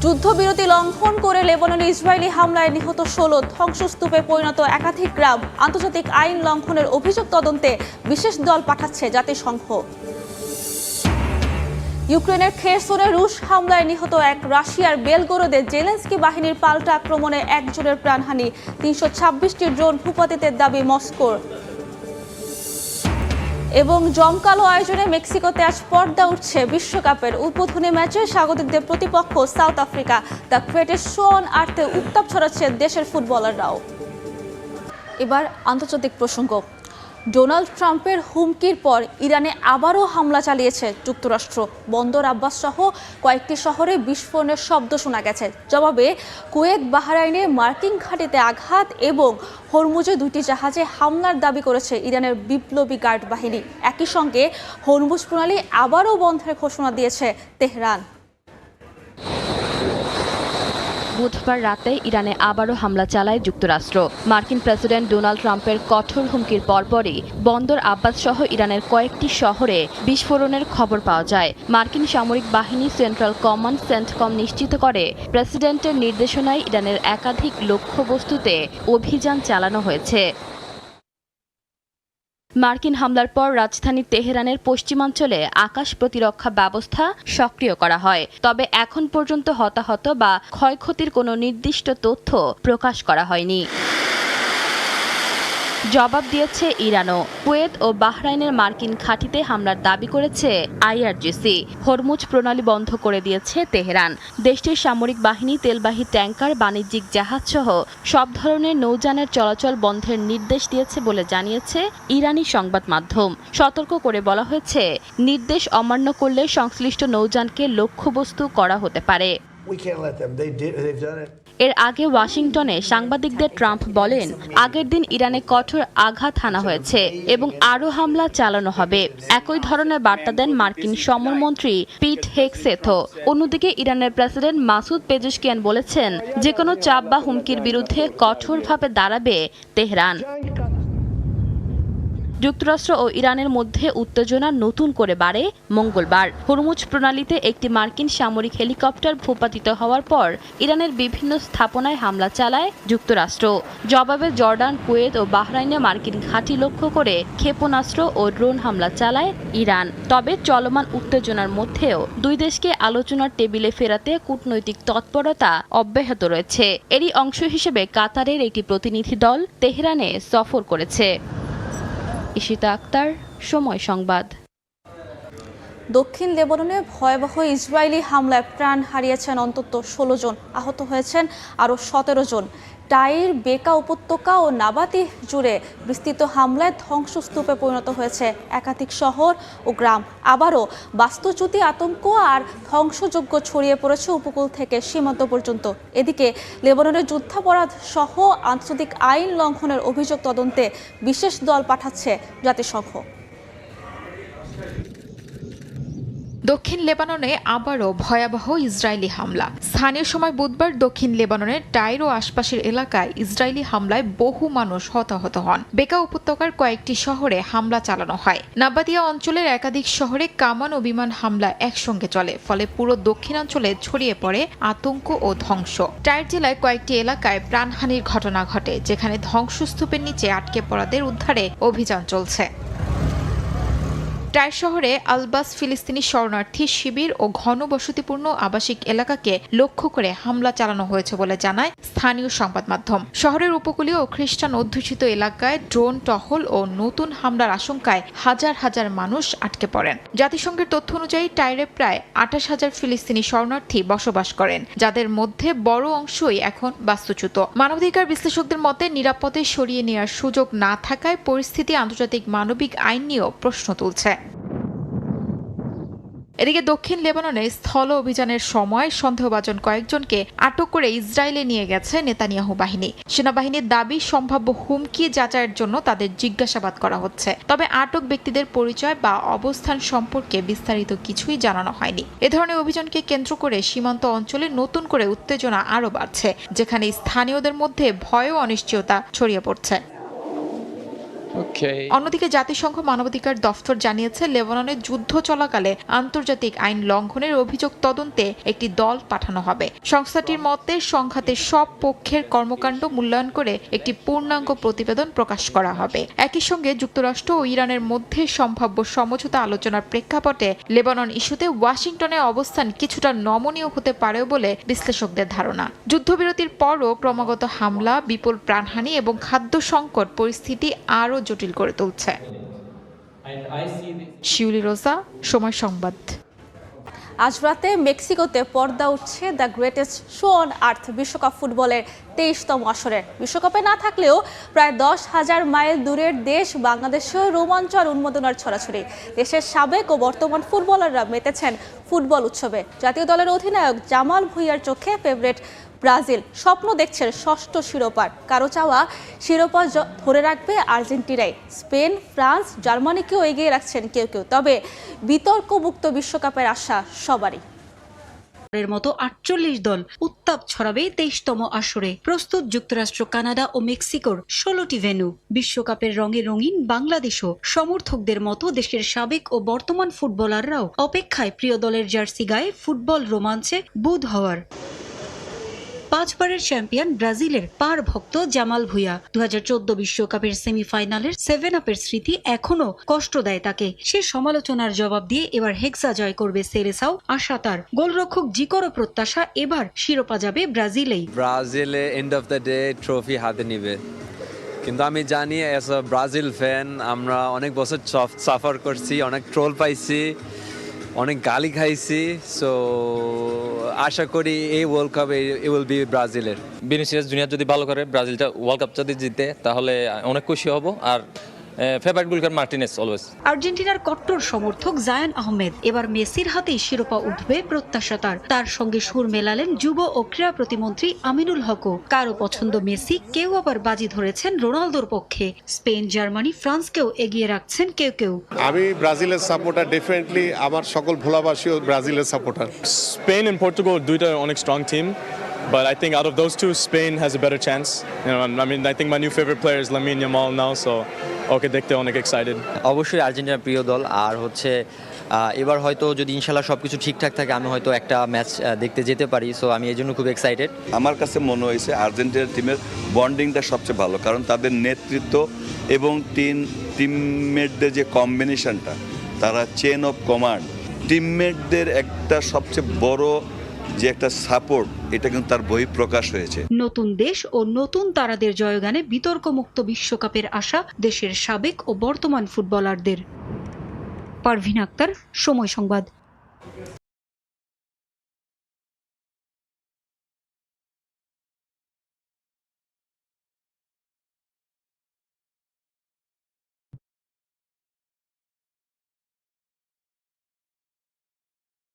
যুদ্ধবিরতি লঙ্ঘন করে লেবাননে ইসরায়েলি হামলায় নিহত ১৬, ধ্বংসস্তূপে পরিণত একাধিক গ্রাম। আন্তর্জাতিক আইন লঙ্ঘনের অভিযোগ তদন্তে বিশেষ দল পাঠাচ্ছে জাতিসংঘ। ইউক্রেনের খেরসনে রুশ হামলায় নিহত এক রাশিয়ার বেলগোরোদে জেলেনস্কি বাহিনীর পাল্টা আক্রমণে একজনের প্রাণহানি। ৩২৬টি ড্রোন ভূপাতিতের দাবি মস্কোর। এবং জমকালো আয়োজনে মেক্সিকোতে আজ পর্দা উঠছে বিশ্বকাপের উদ্বোধনী ম্যাচে স্বাগতিকদের প্রতিপক্ষ South Africa. The greatest show on আর্থে উত্তাপ ছড়াচ্ছে দেশের ফুটবলাররাও। এবার আন্তর্জাতিক প্রসঙ্গ। ডোনাল্ড ট্রাম্পের হুমকির পর ইরানে আবারও হামলা চালিয়েছে যুক্তরাষ্ট্র। বন্দর আব্বাস সহ কয়েকটি শহরে বিস্ফোরণের শব্দ শোনা গেছে। জবাবে কুয়েত, বাহরাইনে মার্কিন ঘাঁটিতে আঘাত এবং হরমুজে 2টি জাহাজে হামলার দাবি করেছে ইরানের বিপ্লবী গার্ড বাহিনী। একই সঙ্গে হরমুজ প্রণালী আবারও বন্ধের ঘোষণা দিয়েছে তেহরান। বুধবার রাতে ইরানে আবারও হামলা চালায় যুক্তরাষ্ট্র। মার্কিন প্রেসিডেন্ট ডোনাল্ড ট্রাম্পের কঠোর হুমকির পরপরই বন্দর আব্বাস সহ ইরানের কয়েকটি শহরে বিস্ফোরণের খবর পাওয়া যায়। মার্কিন সামরিক বাহিনী সেন্ট্রাল কমান্ড সেন্টকম নিশ্চিত করে, প্রেসিডেন্টের নির্দেশনায় ইরানের একাধিক লক্ষ্যবস্তুতে অভিযান চালানো হয়েছে। মার্কিন হামলার পর রাজধানী তেহরানের পশ্চিমাঞ্চলে আকাশ প্রতিরক্ষা ব্যবস্থা সক্রিয় করা হয়। তবে এখন পর্যন্ত হতাহত বা ক্ষয়ক্ষতির কোনো নির্দিষ্ট তথ্য প্রকাশ করা হয়নি। জবাব দিয়েছে ইরানও। কুয়েত ও বাহরাইনের মার্কিন ঘাঁটিতে হামলার দাবি করেছে আইআরজিসি। হরমুজ প্রণালী বন্ধ করে দিয়েছে তেহরান। দেশটির সামরিক বাহিনী তেলবাহী ট্যাঙ্কার, বাণিজ্যিক জাহাজসহ সব ধরনের নৌযানের চলাচল বন্ধের নির্দেশ দিয়েছে বলে জানিয়েছে ইরানি সংবাদ মাধ্যম। সতর্ক করে বলা হয়েছে, নির্দেশ অমান্য করলে সংশ্লিষ্ট নৌযানকে লক্ষ্যবস্তু করা হতে পারে। এর আগে ওয়াশিংটনে সাংবাদিকদের ট্রাম্প বলেন, আগের দিন ইরানে কঠোর আঘাত হানা হয়েছে এবং আরও হামলা চালানো হবে। একই ধরনের বার্তা দেন মার্কিন সমরমন্ত্রী পিট হেগসেথও। অন্যদিকে ইরানের প্রেসিডেন্ট মাসুদ পেজেশকিয়ান বলেছেন, যে কোনো চাপ বা হুমকির বিরুদ্ধে কঠোরভাবে দাঁড়াবে তেহরান। যুক্তরাষ্ট্র ও ইরানের মধ্যে উত্তেজনা নতুন করে বাড়ে মঙ্গলবার। হরমুজ প্রণালীতে একটি মার্কিন সামরিক হেলিকপ্টার ভূপাতিত হওয়ার পর ইরানের বিভিন্ন স্থাপনায় হামলা চালায় যুক্তরাষ্ট্র। জবাবে জর্ডান, কুয়েত ও বাহরাইনে মার্কিন ঘাঁটি লক্ষ্য করে ক্ষেপণাস্ত্র ও ড্রোন হামলা চালায় ইরান। তবে চলমান উত্তেজনার মধ্যেও দুই দেশকে আলোচনার টেবিলে ফেরাতে কূটনৈতিক তৎপরতা অব্যাহত রয়েছে। এরই অংশ হিসেবে কাতারের একটি প্রতিনিধি দল তেহরানে সফর করেছে। ইশিতা আক্তার, সময় সংবাদ। দক্ষিণ লেবাননে ভয়াবহ ইসরায়েলি হামলায় প্রাণ হারিয়েছেন অন্তত 16 জন, আহত হয়েছেন আরও 17 জন। টাইর, বেকা উপত্যকা ও নাবাতি জুড়ে বিস্তৃত হামলায় ধ্বংসস্তূপে পরিণত হয়েছে একাধিক শহর ও গ্রাম। আবারও বাস্তুচ্যুতি, আতঙ্ক আর ধ্বংসযজ্ঞ ছড়িয়ে পড়েছে উপকূল থেকে সীমান্ত পর্যন্ত। এদিকে লেবাননের যুদ্ধাপরাধ সহ আন্তর্জাতিক আইন লঙ্ঘনের অভিযোগ তদন্তে বিশেষ দল পাঠাচ্ছে জাতিসংঘ। দক্ষিণ লেবাননে আবারও ভয়াবহ ইসরায়েলি হামলা। স্থানীয় সময় বুধবার দক্ষিণ লেবাননের টাইর ও আশপাশের এলাকায় ইসরায়েলি হামলায় বহু মানুষ হতাহত হন। বেকা উপত্যকার কয়েকটি শহরে হামলা চালানো হয়। নাবাতিয়া অঞ্চলের একাধিক শহরে কামান ও বিমান হামলা একসঙ্গে চলে, ফলে পুরো দক্ষিণাঞ্চলে ছড়িয়ে পড়ে আতঙ্ক ও ধ্বংস। টাইর জেলায় কয়েকটি এলাকায় প্রাণহানির ঘটনা ঘটে, যেখানে ধ্বংসস্তূপের নিচে আটকে পড়াদের উদ্ধারে অভিযান চলছে। টাইর শহরে আলবাস ফিলিস্তিনি শরণার্থী শিবির ও ঘনবসতিপূর্ণ আবাসিক এলাকাকে লক্ষ্য করে হামলা চালানো হয়েছে বলে জানায় স্থানীয় সংবাদ মাধ্যম। শহরের উপকূলীয় ও খ্রিস্টান অধ্যুষিত এলাকায় ড্রোন টহল ও নতুন হামলার আশঙ্কায় হাজার হাজার মানুষ আটকে পড়েন। জাতিসংঘের তথ্য অনুযায়ী টাইরে প্রায় 28,000 ফিলিস্তিনি শরণার্থী বসবাস করেন, যাদের মধ্যে বড় অংশই এখন বাস্তুচ্যুত। মানবাধিকার বিশ্লেষকদের মতে, নিরাপদে সরিয়ে নেওয়ার সুযোগ না থাকায় পরিস্থিতি আন্তর্জাতিক মানবিক আইন নিয়েও প্রশ্ন তুলছে। এদিকে দক্ষিণ লেবাননে স্থল অভিযানের সময় সন্দেহভাজন কয়েকজনকে আটক করে ইসরায়েলে নিয়ে গেছে নেতানিয়াহু বাহিনী। সেনাবাহিনীর দাবি, সম্ভাব্য হুমকি যাচাইয়ের জন্য তাদের জিজ্ঞাসাবাদ করা হচ্ছে। তবে আটক ব্যক্তিদের পরিচয় বা অবস্থান সম্পর্কে বিস্তারিত কিছুই জানানো হয়নি। এ ধরনের অভিযানকে কেন্দ্র করে সীমান্ত অঞ্চলে নতুন করে উত্তেজনা আরও বাড়ছে, যেখানে স্থানীয়দের মধ্যে ভয় ও অনিশ্চয়তা ছড়িয়ে পড়ছে। অন্যদিকে জাতিসংঘ মানবাধিকার দফতর জানিয়েছে লেবাননের যুদ্ধ চলাকালে আন্তর্জাতিক আইন লঙ্ঘনের অভিযোগ তদন্তে একটি দল পাঠানো হবে। সংস্থাটির মতে সংঘাতের সব পক্ষের কর্মকাণ্ড মূল্যায়ন করে একটি পূর্ণাঙ্গ প্রতিবেদন প্রকাশ করা হবে। একই সঙ্গে যুক্তরাষ্ট্র ও ইরানের মধ্যে সম্ভাব্য সমঝোতা আলোচনার প্রেক্ষাপটে লেবানন ইস্যুতে ওয়াশিংটনের অবস্থান কিছুটা নমনীয় হতে পারে বলে বিশ্লেষকদের ধারণা। যুদ্ধবিরতির পরও ক্রমাগত হামলা, বিপুল প্রাণহানি এবং খাদ্য সংকট পরিস্থিতি আরও জটিল করে তুলছে। শিউলি রোজা, সময় সংবাদ। আজ রাতে মেক্সিকোতে পর্দা উঠছে the greatest show on earth বিশ্বকাপ ফুটবলের 23তম আসরের। বিশ্বকাপে না থাকলেও প্রায় 10,000 মাইল দূরের দেশ বাংলাদেশেও রোমাঞ্চ আর উন্মাদনার ছড়াছড়ি। দেশের সাবেক ও বর্তমান ফুটবলাররা মেতেছেন ফুটবল উৎসবে। জাতীয় দলের অধিনায়ক জামাল ভুঁইয়ার চোখে ফেভারিট ব্রাজিল, স্বপ্ন দেখছেন ষষ্ঠ শিরোপার। কারো চাওয়া শিরোপা ধরে রাখবে আর্জেন্টিনাই। স্পেন, ফ্রান্স, জার্মানিকেও এগিয়ে রাখছেন কেউ কেউ। তবে বিতর্কমুক্ত বিশ্বকাপের আশা সবারই। এর মতো 48 দল উত্তাপ ছড়াবে 23তম আসরে। প্রস্তুত যুক্তরাষ্ট্র, কানাডা ও মেক্সিকোর 16টি ভেন্যু। বিশ্বকাপের রঙে রঙিন বাংলাদেশও। সমর্থকদের মতো দেশের সাবেক ও বর্তমান ফুটবলাররাও অপেক্ষায় প্রিয় দলের জার্সি গায়ে ফুটবল রোমাঞ্চে বুঁদ হওয়ার। 5 বারের চ্যাম্পিয়ন ব্রাজিলের পার ভক্ত জামাল ভুঁইয়া 2014 বিশ্বকাপের সেমিফাইনালের 7 আপের স্মৃতি এখনো কষ্ট দেয় তাকে। সে সমালোচনার জবাব দিয়ে এবার হেক্সা জয় করবে সেলেসাও আশা তার। গোলরক্ষক জিকোরও প্রত্যাশা এবার শিরোপা যাবে ব্রাজিলেই। ব্রাজিলে end of the day trophy হাতে নিবে, কিন্তু আমি জানি অ্যাজ আ ব্রাজিল ফ্যান আমরা অনেক বছর সাফার করছি, অনেক ট্রোল পাইছি, অনেক গালি খাইছি। সো আশা করি এই ওয়ার্ল্ড কাপে it will be ব্রাজিলের। ভিনিসিয়াস জুনিয়র যদি ভালো করে, ব্রাজিলটা ওয়ার্ল্ড কাপ যদি জিতে তাহলে অনেক খুশি হব। আর ফেভারিট গোলকার মার্টিনেস অলওয়েজ। আর্জেন্টিনার কট্টর সমর্থক জায়ান আহমেদ। এবার মেসির হাতেই শিরোপা উঠবে প্রত্যাশা তার। তার সঙ্গে সুর মেলালেন যুব ও ক্রীড়া প্রতিমন্ত্রী আমিনুল হকও। কারো পছন্দ মেসি, কেউ আবার বাজি ধরেছেন রোনালদোর পক্ষে। স্পেন, জার্মানি, ফ্রান্সকেও এগিয়ে রাখছেন কেউ কেউ। আমি ব্রাজিলের সাপোর্টার, ডেফিনেটলি আমার সকল ভোলাবাসীও ব্রাজিলের সাপোর্টার। Spain and Portugal দুইটা অনেক strong team, but I think out of those two, Spain has a better chance. You know, I mean, I think my new favorite player is Lamine Yamal now, so ওকে দেখতে অনেক excited. অবশ্যই আর্জেন্টিনার প্রিয় দল। আর হচ্ছে এবার হয়তো যদি ইনশাল্লাহ সবকিছু ঠিকঠাক থাকে আমি হয়তো একটা ম্যাচ দেখতে যেতে পারি। সো আমি এই জন্য খুব এক্সাইটেড। আমার কাছে মনে হয়েছে আর্জেন্টিনা টিমের বন্ডিংটা সবচেয়ে ভালো, কারণ তাদের নেতৃত্ব এবং টিমমেটদের যে কম্বিনেশনটা, তারা চেন অফ কমান্ড, টিমমেটদের একটা সবচেয়ে বড় যে একটা সাপোর্ট, এটা কিন্তু তার বহিঃপ্রকাশ হয়েছে। নতুন দেশ ও নতুন তারাদের জয়গানে বিতর্কমুক্ত বিশ্বকাপের আশা দেশের সাবেক ও বর্তমান ফুটবলারদের। পারভিন আক্তার, সময় সংবাদ।